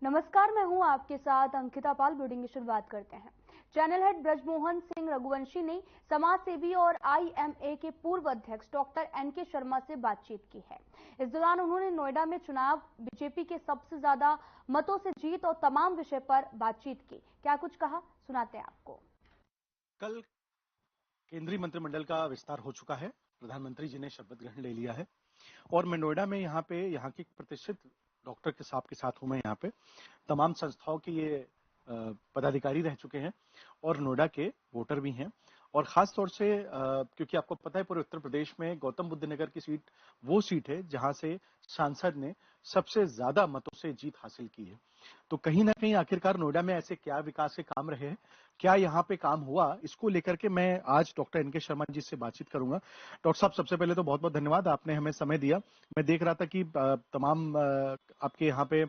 नमस्कार, मैं हूं आपके साथ अंकिता पाल। ब्यूटी की शुरुआत करते हैं। चैनल हेड ब्रजमोहन सिंह रघुवंशी ने समाज सेवी और आईएमए के पूर्व अध्यक्ष डॉक्टर एनके शर्मा से बातचीत की है। इस दौरान उन्होंने नोएडा में चुनाव बीजेपी के सबसे ज्यादा मतों से जीत और तमाम विषय पर बातचीत की। क्या कुछ कहा, सुनाते हैं आपको। कल केंद्रीय मंत्रिमंडल का विस्तार हो चुका है। प्रधानमंत्री जी ने शपथ ग्रहण ले लिया है और मैं नोएडा में यहाँ के प्रतिष्ठित डॉक्टर के साहब के साथ हूँ। मैं यहाँ पे तमाम संस्थाओं के ये पदाधिकारी रह चुके हैं और नोएडा के वोटर भी हैं। और खास तौर से क्योंकि आपको पता है पूरे उत्तर प्रदेश में गौतम बुद्ध नगर की सीट वो सीट है जहां से सांसद ने सबसे ज्यादा मतों से जीत हासिल की है। तो कहीं ना कहीं आखिरकार नोएडा में ऐसे क्या विकास के काम रहे हैं, क्या यहाँ पे काम हुआ, इसको लेकर के मैं आज डॉक्टर एनके शर्मा जी से बातचीत करूंगा। डॉक्टर साहब, सबसे पहले तो बहुत बहुत धन्यवाद, आपने हमें समय दिया। मैं देख रहा था कि तमाम आपके यहाँ पे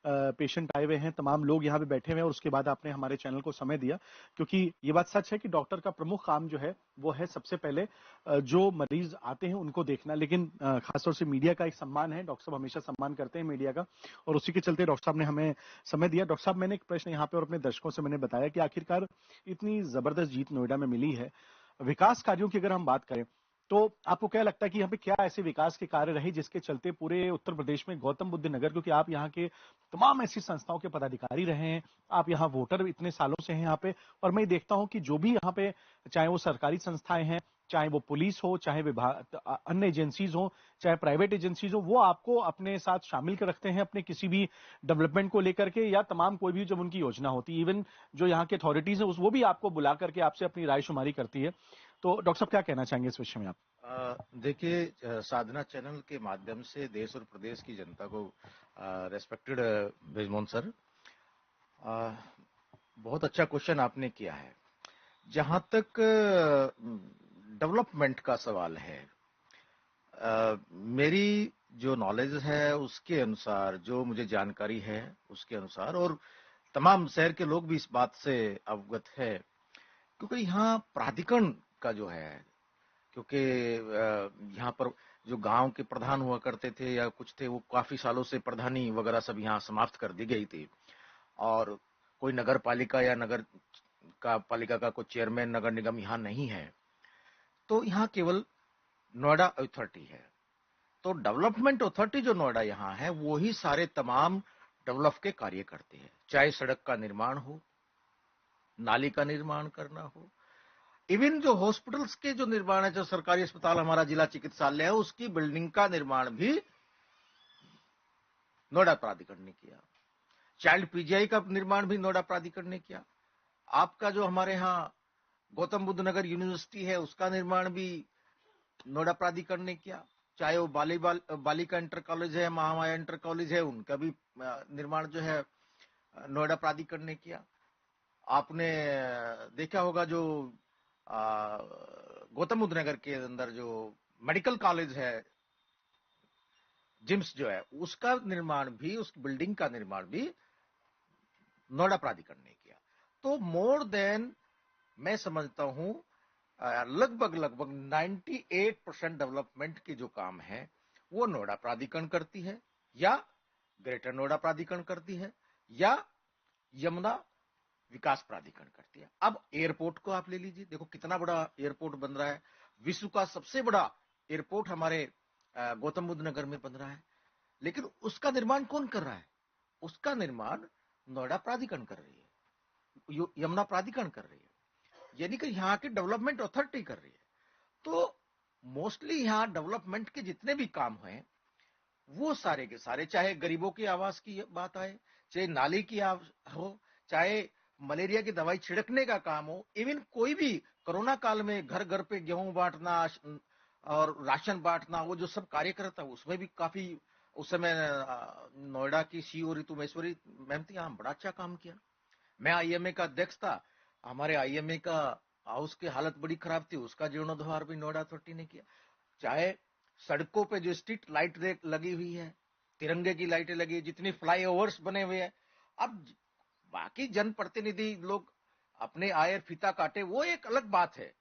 पेशेंट आए हुए हैं, तमाम लोग यहाँ पे बैठे हुए हैं और उसके बाद आपने हमारे चैनल को समय दिया, क्योंकि ये बात सच है कि डॉक्टर का प्रमुख काम जो है वो है सबसे पहले जो मरीज आते हैं उनको देखना। लेकिन खासतौर से मीडिया का एक सम्मान है, डॉक्टर साहब हमेशा सम्मान करते हैं मीडिया का, और उसी के चलते डॉक्टर साहब ने हमें समय दिया। डॉक्टर साहब, मैंने एक प्रश्न यहाँ पे और अपने दर्शकों से मैंने बताया कि आखिरकार इतनी जबरदस्त जीत नोएडा में मिली है, विकास कार्यों की अगर हम बात करें तो आपको क्या लगता है कि यहाँ पे क्या ऐसे विकास के कार्य रहे जिसके चलते पूरे उत्तर प्रदेश में गौतम बुद्ध नगर, क्योंकि आप यहाँ के तमाम ऐसी संस्थाओं के पदाधिकारी रहे हैं, आप यहाँ वोटर इतने सालों से हैं यहाँ पे, और मैं देखता हूं कि जो भी यहाँ पे चाहे वो सरकारी संस्थाएं हैं, चाहे वो पुलिस हो, चाहे विभाग अन्य एजेंसीज हो, चाहे प्राइवेट एजेंसीज हो, वो आपको अपने साथ शामिल कर रखते हैं अपने किसी भी डेवलपमेंट को लेकर के, या तमाम कोई भी जब उनकी योजना होती है, इवन जो यहाँ के अथॉरिटीज है वो भी आपको बुला करके आपसे अपनी राय शुमारी करती है। तो डॉक्टर साहब क्या कहना चाहेंगे इस विषय में आप? देखिए, साधना चैनल के माध्यम से देश और प्रदेश की जनता को रेस्पेक्टेड ब्रजमोहन सर, बहुत अच्छा क्वेश्चन आपने किया है। जहां तक डेवलपमेंट का सवाल है, मेरी जो नॉलेज है उसके अनुसार, जो मुझे जानकारी है उसके अनुसार, और तमाम शहर के लोग भी इस बात से अवगत है, क्योंकि यहाँ प्राधिकरण का जो है, क्योंकि यहाँ पर जो गांव के प्रधान हुआ करते थे या कुछ थे, वो काफी सालों से प्रधानी वगैरह सब यहाँ समाप्त कर दी गई थी, और कोई नगर पालिका या नगर का पालिका का कोई चेयरमैन नगर निगम यहाँ नहीं है। तो यहाँ केवल नोएडा अथॉरिटी है। तो डेवलपमेंट अथॉरिटी जो नोएडा यहाँ है, वो ही सारे तमाम डेवलप के कार्य करते हैं, चाहे सड़क का निर्माण हो, नाली का निर्माण करना हो, इवन जो हॉस्पिटल्स के जो निर्माण है, जो सरकारी अस्पताल हमारा जिला चिकित्सालय है, उसकी बिल्डिंग का निर्माण भी नोएडा प्राधिकरण ने किया। चाइल्ड पीजीआई का निर्माण भी नोएडा प्राधिकरण ने किया। आपका जो हमारे यहाँ गौतम बुद्ध नगर यूनिवर्सिटी है, उसका निर्माण भी नोएडा प्राधिकरण ने किया। चाहे वो बालिका इंटर कॉलेज है, महामाया इंटर कॉलेज है, उनका भी निर्माण जो है नोएडा प्राधिकरण ने किया। आपने देखा होगा जो गौतम बुद्ध नगर के अंदर जो मेडिकल कॉलेज है, जिम्स जो है, उसका निर्माण भी, उस बिल्डिंग का निर्माण भी नोएडा प्राधिकरण ने किया। तो मोर देन, मैं समझता हूं लगभग 98% डेवलपमेंट के जो काम है वो नोएडा प्राधिकरण करती है, या ग्रेटर नोएडा प्राधिकरण करती है, या यमुना विकास प्राधिकरण करती है। अब एयरपोर्ट को आप ले लीजिए, देखो कितना बड़ा एयरपोर्ट बन रहा है। विश्व का सबसे बड़ा एयरपोर्ट हमारे गौतम बुद्ध नगर में बन रहा है, लेकिन उसका निर्माण कौन कर रहा है? उसका निर्माण नोएडा प्राधिकरण कर रही है, यमुना प्राधिकरण कर रही है, यानी कि यहाँ की डेवलपमेंट अथॉरिटी कर रही है। तो मोस्टली यहाँ डेवलपमेंट के जितने भी काम हैं, वो सारे के सारे, चाहे गरीबों की आवास की बात आए, चाहे नाली की हो, चाहे मलेरिया की दवाई छिड़कने का काम हो, इवन कोई भी कोरोना काल में घर घर पे गेहूं बांटना और राशन बांटना, वो जो सब कार्य करता है, उसमें भी काफी उस समय नोएडा की सीईओ रितु महेश्वरी मैम थी, यहाँ बड़ा अच्छा काम किया। मैं आईएमए का अध्यक्ष था, हमारे आईएमए का हाउस की हालत बड़ी खराब थी, उसका जीर्णोद्धार भी नोएडा अथॉरिटी ने किया। चाहे सड़कों पे जो स्ट्रीट लाइट लगी हुई है, तिरंगे की लाइटें लगी, जितनी फ्लाईओवर्स बने हुए हैं, अब बाकी जनप्रतिनिधि लोग अपने आय फीता काटे, वो एक अलग बात है,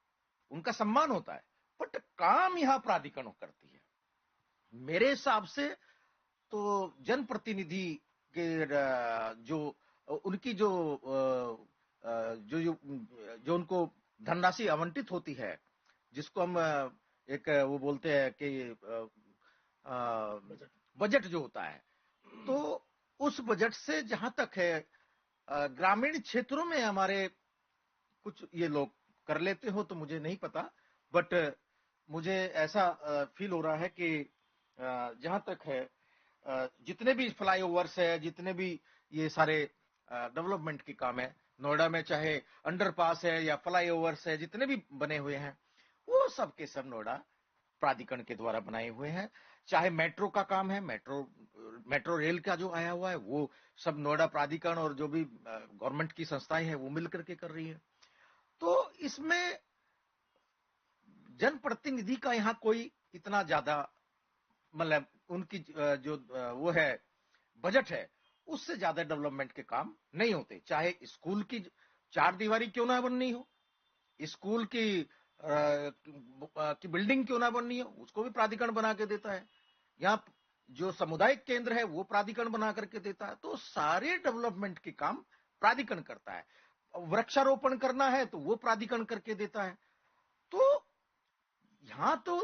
उनका सम्मान होता है, बट काम यहाँ प्राधिकरण करती है। मेरे हिसाब से तो जनप्रतिनिधि के जो उनकी जो जो जो जो उनको धनराशि आवंटित होती है, जिसको हम एक वो बोलते हैं कि बजट जो होता है, तो उस बजट से जहां तक है ग्रामीण क्षेत्रों में हमारे कुछ ये लोग कर लेते हो तो मुझे नहीं पता, बट मुझे ऐसा फील हो रहा है कि जहां तक है जितने भी फ्लाईओवर्स है, जितने भी ये सारे डेवलपमेंट के काम है नोएडा में, चाहे अंडरपास है या फ्लाईओवर्स है, जितने भी बने हुए हैं वो सब के सब नोएडा प्राधिकरण के द्वारा बनाए हुए हैं। चाहे मेट्रो का काम है, मेट्रो रेल का जो आया हुआ है वो सब नोएडा प्राधिकरण और जो भी गवर्नमेंट की संस्थाएं हैं वो मिलकर के कर रही है। तो इसमें जनप्रतिनिधि का यहाँ कोई इतना ज्यादा मतलब उनकी जो वो है बजट है उससे ज्यादा डेवलपमेंट के काम नहीं होते। चाहे स्कूल की 4 दीवारी क्यों ना बननी हो, स्कूल की बिल्डिंग क्यों ना बननी हो, उसको भी प्राधिकरण बना के देता है। यहाँ जो सामुदायिक केंद्र है वो प्राधिकरण बना करके देता है। तो सारे डेवलपमेंट के काम प्राधिकरण करता है। वृक्षारोपण करना है तो वो प्राधिकरण करके देता है। तो यहाँ तो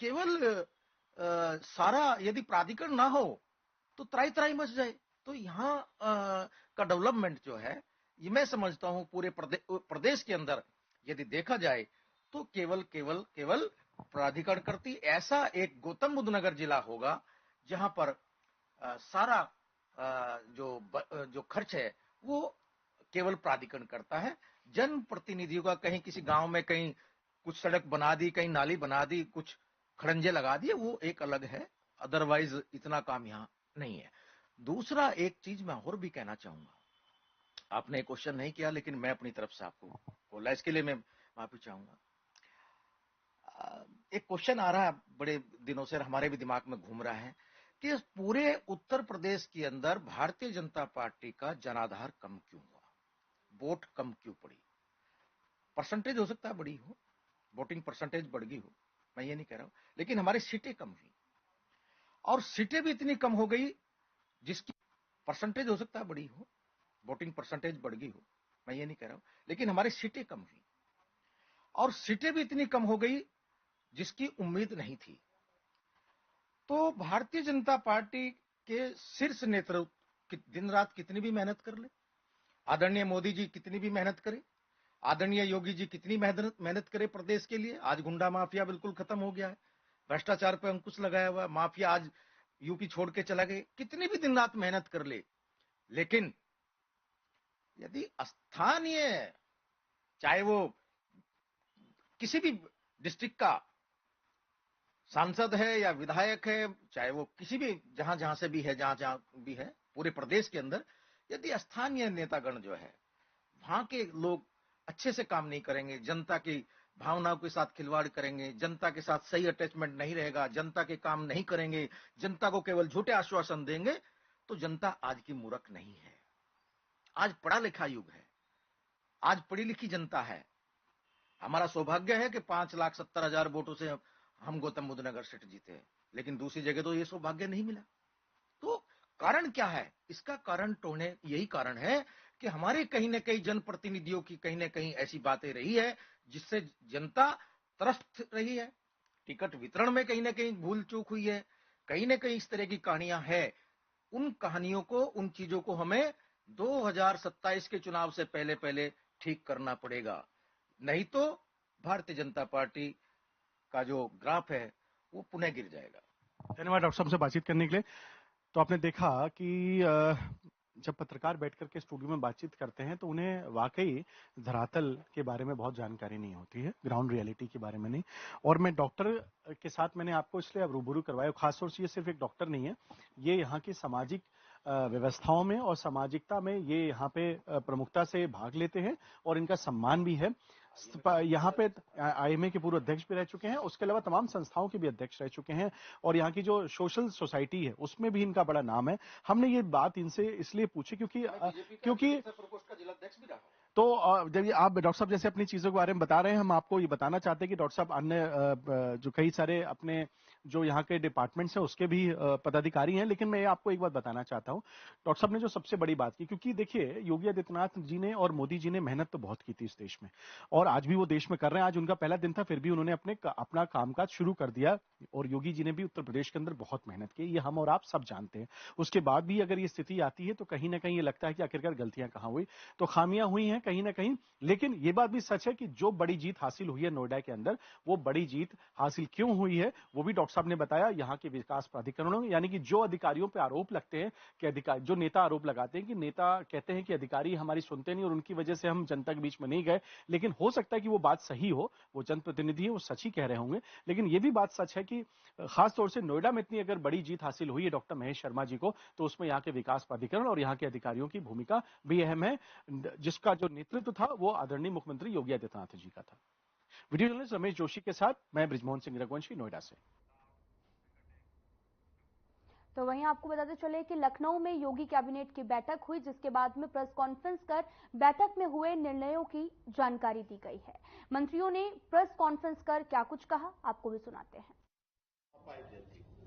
केवल सारा यदि प्राधिकरण ना हो तो त्राही त्राही मच जाए। तो यहाँ का डेवलपमेंट जो है ये मैं समझता हूँ पूरे प्रदेश के अंदर यदि देखा जाए तो केवल केवल केवल प्राधिकरण करती। ऐसा एक गौतम बुद्ध नगर जिला होगा जहां पर सारा जो खर्च है वो केवल प्राधिकरण करता है। जनप्रतिनिधियों का कहीं किसी गांव में कहीं कुछ सड़क बना दी, कहीं नाली बना दी, कुछ खड़ंजे लगा दिए, वो एक अलग है। अदरवाइज इतना काम यहाँ नहीं है। दूसरा एक चीज मैं और भी कहना चाहूंगा, आपने क्वेश्चन नहीं किया लेकिन मैं अपनी तरफ से आपको बोला, इसके लिए मैं माफी चाहूंगा। एक क्वेश्चन आ रहा है बड़े दिनों से, हमारे भी दिमाग में घूम रहा है कि पूरे उत्तर प्रदेश के अंदर भारतीय जनता पार्टी का जनाधार कम क्यों हुआ, वोट कम क्यों पड़ी। परसेंटेज हो सकता है बड़ी हो, वोटिंग परसेंटेज बढ़ गई हो, मैं ये नहीं कह रहा हूं, लेकिन हमारी सीटें कम हुई। और सीटें भी इतनी कम हो गई जिसकी परसेंटेज हो सकता है बड़ी हो, वोटिंग परसेंटेज बढ़ गई हो, मैं ये नहीं कह रहा हूं, लेकिन हमारी सीटें कम हुई। और सीटें भी इतनी कम हो गई जिसकी उम्मीद नहीं थी। तो भारतीय जनता पार्टी के शीर्ष नेतृत्व दिन रात कितनी भी मेहनत कर ले, आदरणीय मोदी जी कितनी भी मेहनत करे, आदरणीय योगी जी कितनी मेहनत करे प्रदेश के लिए, आज गुंडा माफिया बिल्कुल खत्म हो गया है, भ्रष्टाचार पे अंकुश लगाया हुआ है, माफिया आज यूपी छोड़ के चला गया, कितनी भी दिन रात मेहनत कर ले, लेकिन यदि स्थानीय चाहे वो किसी भी डिस्ट्रिक्ट का सांसद है या विधायक है, चाहे वो किसी भी जहां जहां से भी है, जहां जहां भी है पूरे प्रदेश के अंदर, यदि स्थानीय नेतागण जो है वहां के लोग अच्छे से काम नहीं करेंगे, जनता की भावनाओं के साथ खिलवाड़ करेंगे, जनता के साथ सही अटैचमेंट नहीं रहेगा, जनता के काम नहीं करेंगे, जनता को केवल झूठे आश्वासन देंगे, तो जनता आज की मूर्ख नहीं है। आज पढ़ा लिखा युग है, आज पढ़ी लिखी जनता है। हमारा सौभाग्य है कि 5,70,000 वोटों से हम गौतम बुद्ध नगर सीट जीते, लेकिन दूसरी जगह तो ये सौभाग्य नहीं मिला। तो कारण क्या है? इसका कारण टोने यही कारण है कि हमारे कहीं ना कहीं जनप्रतिनिधियों की कहीं ना कहीं ऐसी बातें रही है जिससे जनता त्रस्त रही है। टिकट वितरण में कहीं ना कहीं भूल चूक हुई है, कहीं ना कहीं इस तरह की कहानियां हैं। उन कहानियों को, उन चीजों को हमें 2027 के चुनाव से पहले पहले ठीक करना पड़ेगा, नहीं तो भारतीय जनता पार्टी का जो ग्राफ है वो पुनः गिर जाएगा। धन्यवाद डॉक्टर साहब से बातचीत करने के लिए। तो आपने देखा कि जब पत्रकार बैठकर के स्टूडियो में बातचीत करते हैं तो उन्हें वाकई धरातल के बारे में बहुत जानकारी नहीं होती है, ग्राउंड रियलिटी के बारे में नहीं। और मैं डॉक्टर के साथ मैंने आपको इसलिए अब रूबरू करवाया, खासतौर से ये सिर्फ एक डॉक्टर नहीं है, ये यहाँ की सामाजिक व्यवस्थाओं में और सामाजिकता में ये यहाँ पे प्रमुखता से भाग लेते हैं और इनका सम्मान भी है। यहाँ पे आईएमए के पूर्व अध्यक्ष भी रह चुके हैं, उसके अलावा तमाम संस्थाओं के भी अध्यक्ष रह चुके हैं और यहाँ की जो सोशल सोसाइटी है उसमें भी इनका बड़ा नाम है। हमने ये बात इनसे इसलिए पूछी क्योंकि तो जब आप डॉक्टर साहब जैसे अपनी चीजों के बारे में बता रहे हैं, हम आपको ये बताना चाहते हैं कि डॉक्टर साहब अन्य जो कई सारे अपने जो यहाँ के डिपार्टमेंट्स हैं उसके भी पदाधिकारी हैं। लेकिन मैं आपको एक बात बताना चाहता हूँ, डॉक्टर साहब ने जो सबसे बड़ी बात की, क्योंकि देखिए योगी आदित्यनाथ जी ने और मोदी जी ने मेहनत तो बहुत की थी इस देश में, और आज भी वो देश में कर रहे हैं। आज उनका पहला दिन था, फिर भी उन्होंने अपना कामकाज शुरू कर दिया। और योगी जी ने भी उत्तर प्रदेश के अंदर बहुत मेहनत की, ये हम और आप सब जानते हैं। उसके बाद भी अगर ये स्थिति आती है तो कहीं ना कहीं ये लगता है कि आखिरकार गलतियां कहां हुई, तो खामियां हुई हैं कहीं ना कहीं। लेकिन ये बात भी सच है कि जो बड़ी जीत हासिल हुई है नोएडा के अंदर, वो बड़ी जीत हासिल क्यों हुई है वो भी डॉक्टर साहब ने बताया। यहाँ के विकास प्राधिकरणों, यानी कि जो अधिकारियों पर आरोप लगते हैं कि अधिकारी, जो नेता आरोप लगाते हैं कि नेता कहते हैं कि अधिकारी हमारी सुनते नहीं और उनकी वजह से हम जनता के बीच में नहीं गए, लेकिन हो सकता है कि वो बात सही हो, वो जनप्रतिनिधि है, वो सच ही कह रहे होंगे। लेकिन ये भी बात सच है कि खासतौर से नोएडा में इतनी अगर बड़ी जीत हासिल हुई है डॉक्टर महेश शर्मा जी को, तो उसमें यहाँ के विकास प्राधिकरण और यहाँ के अधिकारियों की भूमिका भी अहम है, जिसका जो नेतृत्व था वो आदरणीय मुख्यमंत्री योगी आदित्यनाथ जी का था। वीडियो जर्नलिस्ट रमेश जोशी के साथ मैं बृजमोहन सिंह रघुवंशी, नोएडा से। तो वहीं आपको बताते चले कि लखनऊ में योगी कैबिनेट की बैठक हुई, जिसके बाद में प्रेस कॉन्फ्रेंस कर बैठक में हुए निर्णयों की जानकारी दी गई है। मंत्रियों ने प्रेस कॉन्फ्रेंस कर क्या कुछ कहा, आपको भी सुनाते हैं।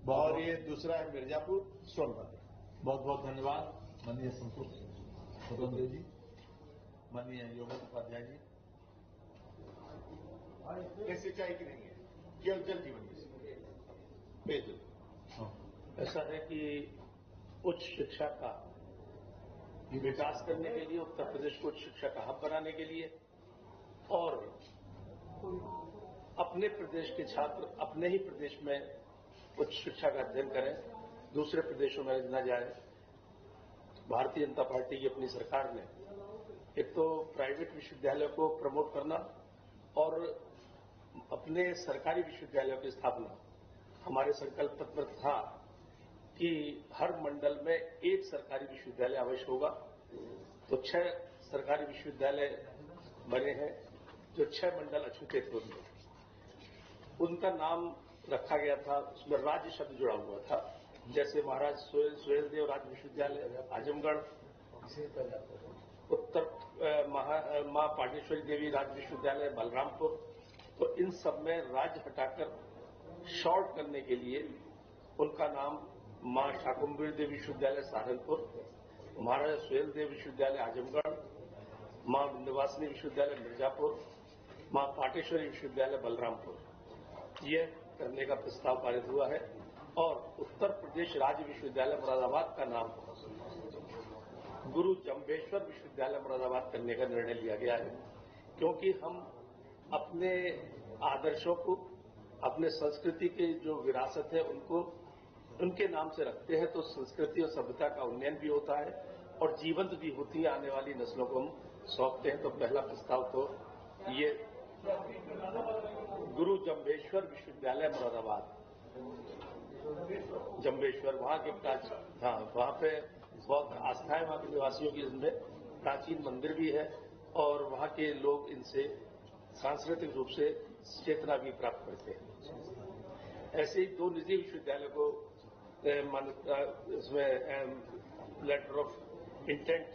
और ये दूसरा है मिर्जापुर सोनभद्र। बहुत बहुत धन्यवाद माननीय संतोष जी, माननीय योगी उपाध्याय जी। ये सिंचाई की नहीं है, केवल जल जीवन मिशन पेयजल। ऐसा है कि उच्च शिक्षा का विकास करने के लिए, उत्तर प्रदेश को उच्च शिक्षा का हब बनाने के लिए, और अपने प्रदेश के छात्र अपने ही प्रदेश में उच्च शिक्षा का अध्ययन करें, दूसरे प्रदेशों में न जाए। भारतीय जनता पार्टी की अपनी सरकार ने एक तो प्राइवेट विश्वविद्यालय को प्रमोट करना और अपने सरकारी विश्वविद्यालयों की स्थापना, हमारे संकल्प पत्र था कि हर मंडल में एक सरकारी विश्वविद्यालय अवश्य होगा। तो 6 सरकारी विश्वविद्यालय बने हैं, जो 6 मंडल अछूते थे उनका नाम रखा गया था, उसमें राज्य शब्द जुड़ा हुआ था। जैसे महाराज सुहेलदेव राज्य विश्वविद्यालय आजमगढ़, उत्तर मां पाटेश्वरी देवी राज्य विश्वविद्यालय बलरामपुर। तो इन सब में राज्य हटाकर शॉर्ट करने के लिए उनका नाम मां शाकुंभरी देवी विश्वविद्यालय सहारनपुर, महाराजा सुहेलदेव विश्वविद्यालय आजमगढ़, मां विंध्यवासिनी विश्वविद्यालय मिर्जापुर, मां पाटेश्वरी विश्वविद्यालय बलरामपुर, ये करने का प्रस्ताव पारित हुआ है। और उत्तर प्रदेश राज्य विश्वविद्यालय मुरादाबाद का नाम गुरु जम्भेश्वर विश्वविद्यालय मुरादाबाद करने का निर्णय लिया गया है, क्योंकि हम अपने आदर्शों को, अपने संस्कृति की जो विरासत है उनको उनके नाम से रखते हैं, तो संस्कृति और सभ्यता का उन्नयन भी होता है और जीवंत भी होती है, आने वाली नस्लों को हम सौंपते हैं। तो पहला प्रस्ताव तो ये गुरु जम्भेश्वर विश्वविद्यालय मुरादाबाद, जम्भेश्वर वहां के वहां पे बहुत आस्था है वहां के निवासियों की, जिनमें प्राचीन मंदिर भी है और वहां के लोग इनसे सांस्कृतिक रूप से चेतना भी प्राप्त करते हैं। ऐसे ही 2 निजी विश्वविद्यालयों को इसमें लेटर ऑफ इंटेंट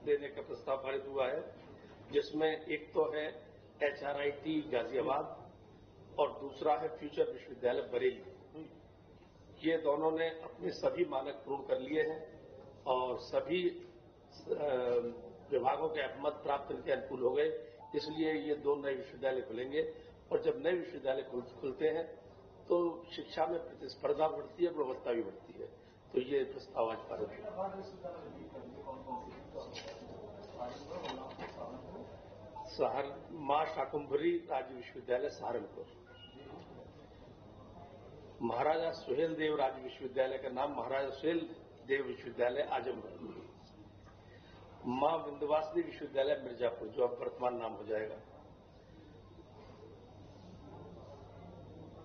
देने का प्रस्ताव पारित हुआ है, जिसमें एक तो है HRIT गाजियाबाद और दूसरा है फ्यूचर विश्वविद्यालय बरेली। ये दोनों ने अपने सभी मानक पूर्ण कर लिए हैं और सभी विभागों के अपमत प्राप्त करके अनुकूल हो गए, इसलिए ये 2 नए विश्वविद्यालय खुलेंगे। और जब नए विश्वविद्यालय खुलते हैं तो शिक्षा में प्रतिस्पर्धा बढ़ती है, गुणवत्ता भी बढ़ती है। तो ये प्रस्ताव आज पारित हुआ। मां शाकुंभरी राज्य विश्वविद्यालय सहारनपुर, महाराजा सुहेलदेव राज्य विश्वविद्यालय का नाम महाराजा सुहेलदेव विश्वविद्यालय आजमगढ़, मां विंध्यवासिनी विश्वविद्यालय मिर्जापुर जो अब वर्तमान नाम हो जाएगा,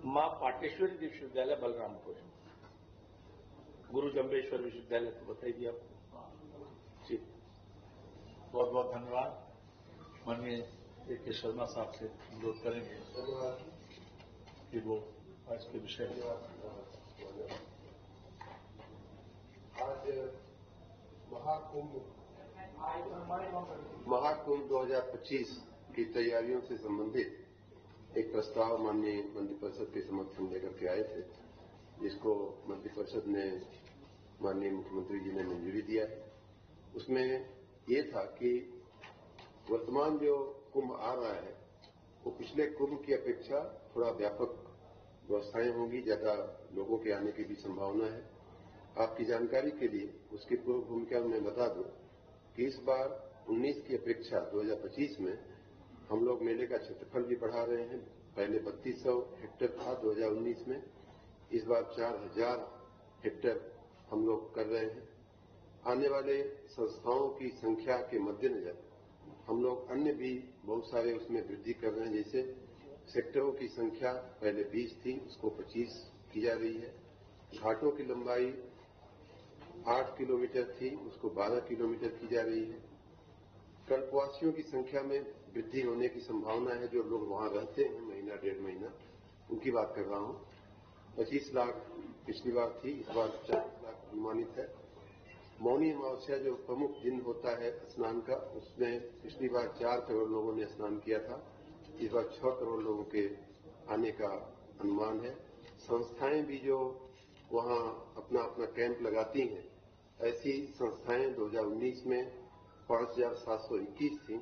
मां पाटेश्वरी विश्वविद्यालय बलरामपुर, गुरु जम्भेश्वर विश्वविद्यालय तो बताई दिया आपको जी। बहुत बहुत धन्यवाद। माननीय A.K. शर्मा साहब से अनुरोध करेंगे कि वो आज के विषय आज महाकुंभ 2025 की तैयारियों से संबंधित एक प्रस्ताव माननीय मंत्रिपरिषद के समक्ष हम लेकर के आए थे। जिसको मंत्रिपरिषद ने माननीय मुख्यमंत्री जी ने मंजूरी दिया है, उसमें ये था कि वर्तमान जो कुंभ आ रहा है वो पिछले कुंभ की अपेक्षा थोड़ा व्यापक व्यवस्थाएं होंगी, ज्यादा लोगों के आने की भी संभावना है। आपकी जानकारी के लिए उसकी पूर्व भूमिका में बता दूं कि इस बार 19 की अपेक्षा 2025 में हम लोग मेले का क्षेत्रफल भी बढ़ा रहे हैं। पहले 3200 हेक्टेयर था 2019 में, इस बार 4000 हेक्टेयर हम लोग कर रहे हैं। आने वाले संस्थाओं की संख्या के मद्देनजर हम लोग अन्य भी बहुत सारे उसमें वृद्धि कर रहे हैं। जैसे सेक्टरों की संख्या पहले 20 थी, उसको 25 की जा रही है। घाटों की लंबाई 8 किलोमीटर थी, उसको 12 किलोमीटर की जा रही है। कल्पवासियों की संख्या में वृद्धि होने की संभावना है। जो लोग वहां रहते हैं महीना डेढ़ महीना, उनकी बात कर रहा हूं। 25 लाख पिछली बार थी, इस बार 40 लाख अनुमानित है। मौनी अमावस्या जो प्रमुख दिन होता है स्नान का, उसमें पिछली बार 4 करोड़ लोगों ने स्नान किया था, इस बार 6 करोड़ लोगों के आने का अनुमान है। संस्थाएं भी जो वहां अपना अपना कैंप लगाती हैं, ऐसी संस्थाएं 2019 में 5721 थी,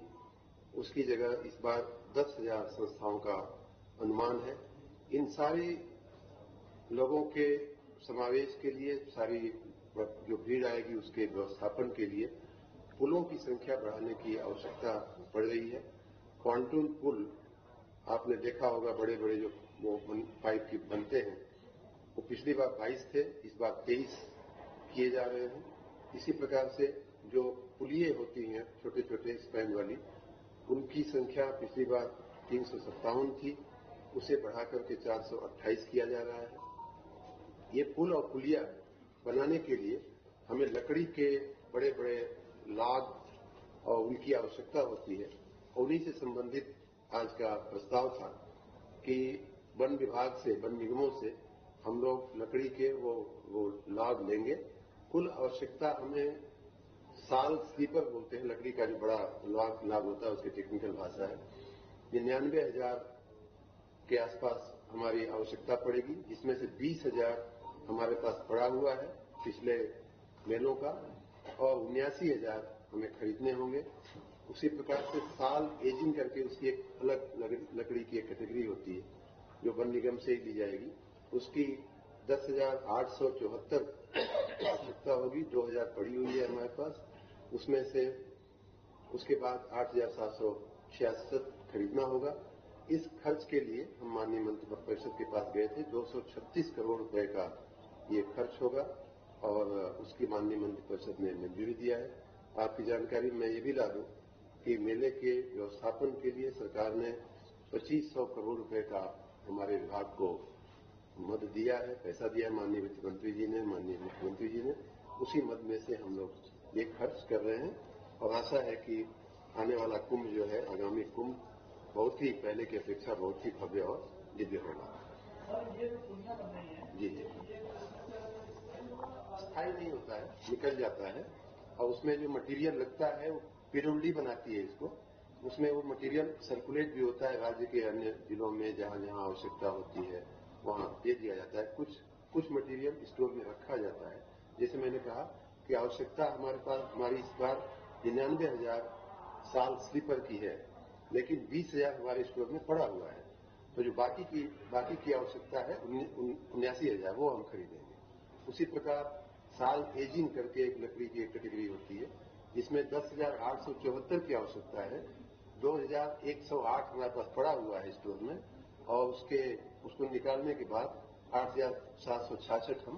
उसकी जगह इस बार 10,000 संस्थाओं का अनुमान है। इन सारी लोगों के समावेश के लिए, सारी जो भीड़ आएगी उसके व्यवस्थापन के लिए पुलों की संख्या बढ़ाने की आवश्यकता पड़ रही है। पॉन्टून पुल आपने देखा होगा, बड़े बड़े जो वो पाइप की बनते हैं, वो पिछली बार 22 थे, इस बार 23 किए जा रहे हैं। इसी प्रकार से जो पुलिये होती हैं छोटे छोटे स्पैन वाली, उनकी संख्या पिछली बार 357 थी, उसे बढ़ाकर के 428 किया जा रहा है। ये पुल और पुलिया बनाने के लिए हमें लकड़ी के बड़े बड़े लाग और उनकी आवश्यकता होती है। उन्हीं से संबंधित आज का प्रस्ताव था कि वन विभाग से, वन निगमों से हम लोग लकड़ी के वो लाग लेंगे। कुल आवश्यकता हमें साल स्लीपर बोलते हैं, लकड़ी का जो बड़ा लाग होता है, उसकी टेक्निकल भाषा है, 99,000 के आसपास हमारी आवश्यकता पड़ेगी, जिसमें से 20,000 हमारे पास पड़ा हुआ है पिछले मेलों का, और 79,000 हमें खरीदने होंगे। उसी प्रकार से साल एजिंग करके उसकी एक अलग लकड़ी की एक कैटेगरी होती है जो वन निगम से ही ली जाएगी, उसकी 10,874 आवश्यकता होगी। 2,000 पड़ी हुई है हमारे पास, उसमें से उसके बाद 8,766 खरीदना होगा। इस खर्च के लिए हम माननीय मंत्रिपरिषद के पास गए थे। 236 करोड़ रुपए का ये खर्च होगा और उसकी माननीय मंत्रिपरिषद ने मंजूरी दिया है। आपकी जानकारी मैं ये भी ला दूं कि मेले के व्यवस्थापन के लिए सरकार ने 2500 करोड़ रुपए का हमारे विभाग को मद दिया है, पैसा दिया है माननीय वित्त मंत्री जी ने, माननीय मुख्यमंत्री जी ने। उसी मद में से हम लोग ये खर्च कर रहे हैं और आशा है कि आने वाला कुंभ जो है, आगामी कुंभ, बहुत ही पहले की अपेक्षा बहुत ही भव्य और दिव्य होगा। जी जी, स्थायी नहीं होता है, निकल जाता है, और उसमें जो मटेरियल लगता है वो पिरुल्डी बनाती है इसको, उसमें वो मटेरियल सर्कुलेट भी होता है राज्य के अन्य जिलों में, जहां जहां आवश्यकता होती है वहां दे दिया जाता है। कुछ मटेरियल स्टोर में रखा जाता है। जैसे मैंने कहा कि आवश्यकता हमारे पास, हमारी इस बार 99,000 साल स्लीपर की है, लेकिन 20,000 हमारे स्टोर में पड़ा हुआ है। तो जो बाकी की आवश्यकता है 79,000 वो हम खरीदेंगे। उसी प्रकार साल एजिंग करके एक लकड़ी की एक कैटेगरी होती है, जिसमें 10,874 की आवश्यकता है। 2,108 हमारे पास पड़ा हुआ है स्टोर में, और उसको निकालने के बाद 8,766 हम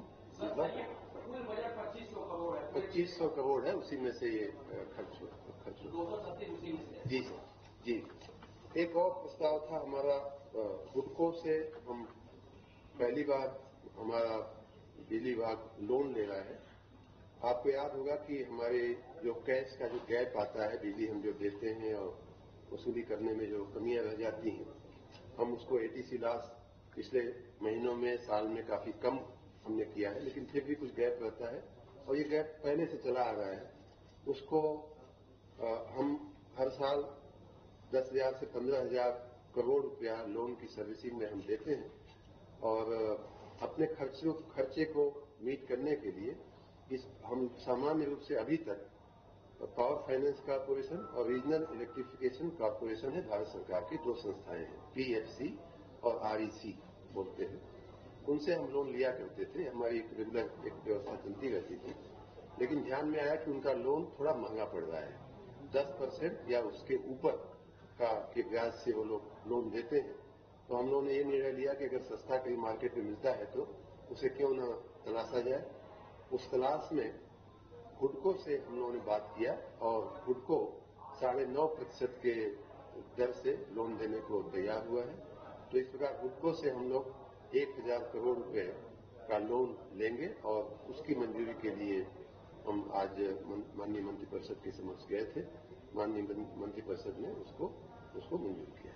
2500 करोड़ है, उसी में से ये खर्च हो। जी सर, जी। एक और प्रस्ताव था हमारा, हुडको से हम पहली बार हमारा बिजली विभाग लोन ले रहा है। आपको याद होगा कि हमारे जो कैश का जो गैप आता है, बिजली हम जो देते हैं और वसूली करने में जो कमियां रह जाती हैं, हम उसको एटीसी लॉस पिछले महीनों में, साल में काफी कम हमने किया है, लेकिन फिर भी कुछ गैप रहता है और ये गैप पहले से चला आ रहा है। उसको हम हर साल 10,000 से 15,000 करोड़ रुपया लोन की सर्विसिंग में हम देते हैं, और अपने खर्चे को मीट करने के लिए हम सामान्य रूप से अभी तक पावर फाइनेंस कॉर्पोरेशन और रीजनल इलेक्ट्रिफिकेशन कॉर्पोरेशन है, भारत सरकार की दो संस्थाएं हैं, पीएफसी और आरईसी बोलते हैं, उनसे हम लोन लिया करते थे। हमारी एक रेगुलर व्यवस्था चलती रहती थी। लेकिन ध्यान में आया कि उनका लोन थोड़ा महंगा पड़ रहा है, 10% या उसके ऊपर के ब्याज से वो लोग लोन देते हैं। तो हम लोगों ने ये निर्णय लिया कि अगर सस्ता कहीं मार्केट में मिलता है तो उसे क्यों न तलाशा जाए। उस तलाश में हुडको से हम लोगों ने बात किया और हुडको 9.5% के दर से लोन देने को तैयार हुआ है। तो इस प्रकार हुडको से हम लोग 1000 करोड़ रुपए का लोन लेंगे और उसकी मंजूरी के लिए हम आज माननीय मंत्रिपरिषद के समक्ष गए थे। माननीय मंत्रिपरिषद ने उसको मंजूर किया।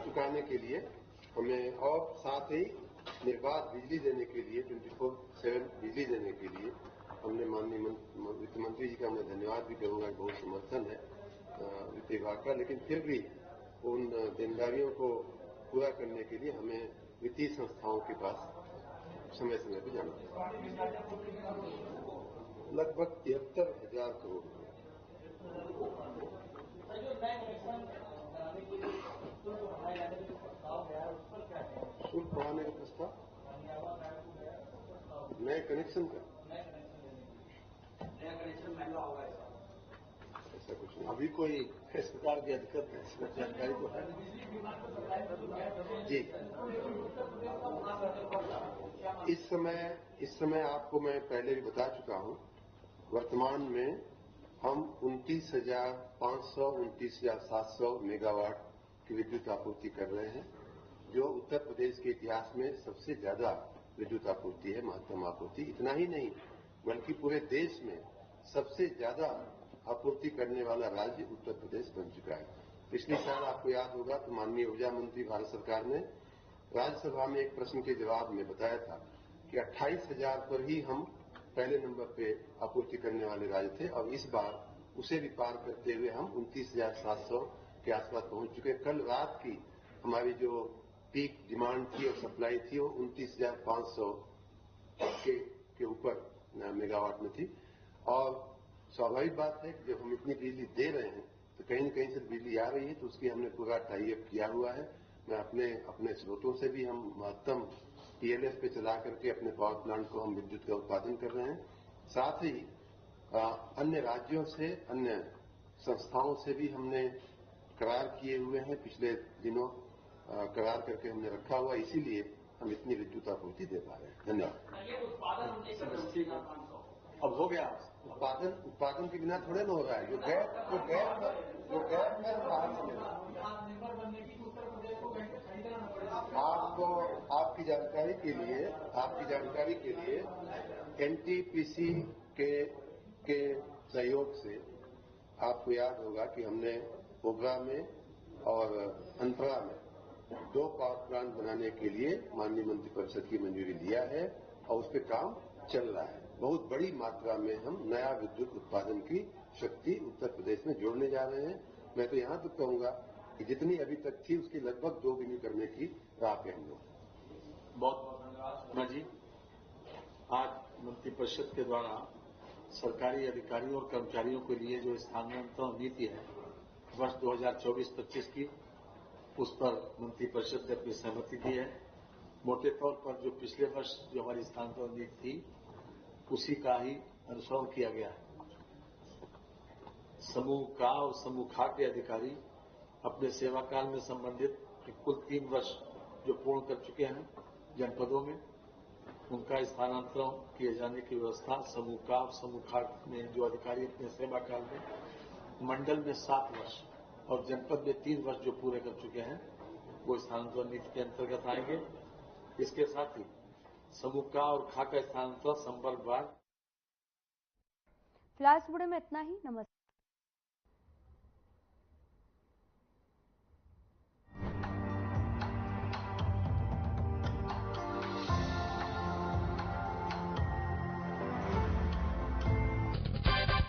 चुकाने के लिए हमें और साथ ही निर्बाध बिजली देने के लिए 24/7 बिजली देने के लिए हमने माननीय वित्त मंत्री जी का मैं धन्यवाद भी करूंगा। बहुत समर्थन है वित्त विभाग का, लेकिन फिर भी उन देनदारियों को पूरा करने के लिए हमें वित्तीय संस्थाओं के पास समय समय पर जाना है। लगभग 73,000 करोड़ रुपए। शुल्क बढ़ाने का प्रस्ताव, नए कनेक्शन का ऐसा कुछ नहीं। अभी कोई इस प्रकार की अधिकत जानकारी तो है जी। इस समय आपको मैं पहले भी बता चुका हूं, वर्तमान में हम 29,500 29,700 मेगावाट की विद्युत आपूर्ति कर रहे हैं, जो उत्तर प्रदेश के इतिहास में सबसे ज्यादा विद्युत आपूर्ति है, महत्तम आपूर्ति। इतना ही नहीं बल्कि पूरे देश में सबसे ज्यादा आपूर्ति करने वाला राज्य उत्तर प्रदेश बन चुका है। पिछले साल आपको याद होगा तो माननीय ऊर्जा मंत्री भारत सरकार ने राज्यसभा में एक प्रश्न के जवाब में बताया था कि 28,000 पर ही हम पहले नंबर पे आपूर्ति करने वाले राज्य थे और इस बार उसे भी पार करते हुए हम 29,700 के आसपास पहुंच चुके। कल रात की हमारी जो पीक डिमांड थी और सप्लाई थी वो 29,500 के ऊपर मेगावाट में थी। और स्वाभाविक बात है कि जब हम इतनी बिजली दे रहे हैं तो कहीं न कहीं से बिजली आ रही है, तो उसकी हमने पूरा टाई अप किया हुआ है। मैं अपने स्रोतों से भी हम महत्तम पीएलएफ पे चला करके अपने पावर प्लांट को हम विद्युत का उत्पादन कर रहे हैं। साथ ही अन्य राज्यों से, अन्य संस्थाओं से भी हमने करार किए हुए हैं। पिछले दिनों करार करके हमने रखा हुआ, इसीलिए हम इतनी विद्युत आपूर्ति दे पा रहे हैं। धन्यवाद। अब हो गया उत्पादन के बिना थोड़े ना हो रहा है। जो गैर में बाहर से मिला। आपकी जानकारी के लिए एनटीपीसी के सहयोग से आपको याद होगा कि हमने ओबरा में और अनपरा में 2 पावर प्लांट बनाने के लिए माननीय मंत्रिपरिषद की मंजूरी लिया है और उस पर काम चल रहा है। बहुत बड़ी मात्रा में हम नया विद्युत उत्पादन की शक्ति उत्तर प्रदेश में जोड़ने जा रहे हैं। मैं तो यहां तक कहूंगा कि जितनी अभी तक थी उसकी लगभग 2 गुनी करने की राह पे हम लोग। बहुत धन्यवाद जी। आज मंत्रिपरिषद के द्वारा सरकारी अधिकारियों और कर्मचारियों के लिए जो स्थानांतरण नीति है वर्ष 2024-25 की, उस पर मंत्रिपरिषद ने अपनी सहमति दी है। मोटे तौर पर जो पिछले वर्ष जो हमारी स्थानांतरण नीति थी उसी का ही अनुसरण किया गया है। समूह का और समूह खा के अधिकारी अपने सेवा काल में संबंधित कुल 3 वर्ष जो पूर्ण कर चुके हैं जनपदों में, उनका स्थानांतरण किए जाने की व्यवस्था समूह का और समूह खा में जो अधिकारी अपने सेवा काल में मंडल में 7 वर्ष और जनपद में 3 वर्ष जो पूरे कर चुके हैं वो स्थानांतरण नीति के अंतर्गत आएंगे। इसके साथ ही समूह का और खा का स्थानांतरण संवर्गवार। फिलहाल इस बुलेटिन में इतना ही। नमस्कार।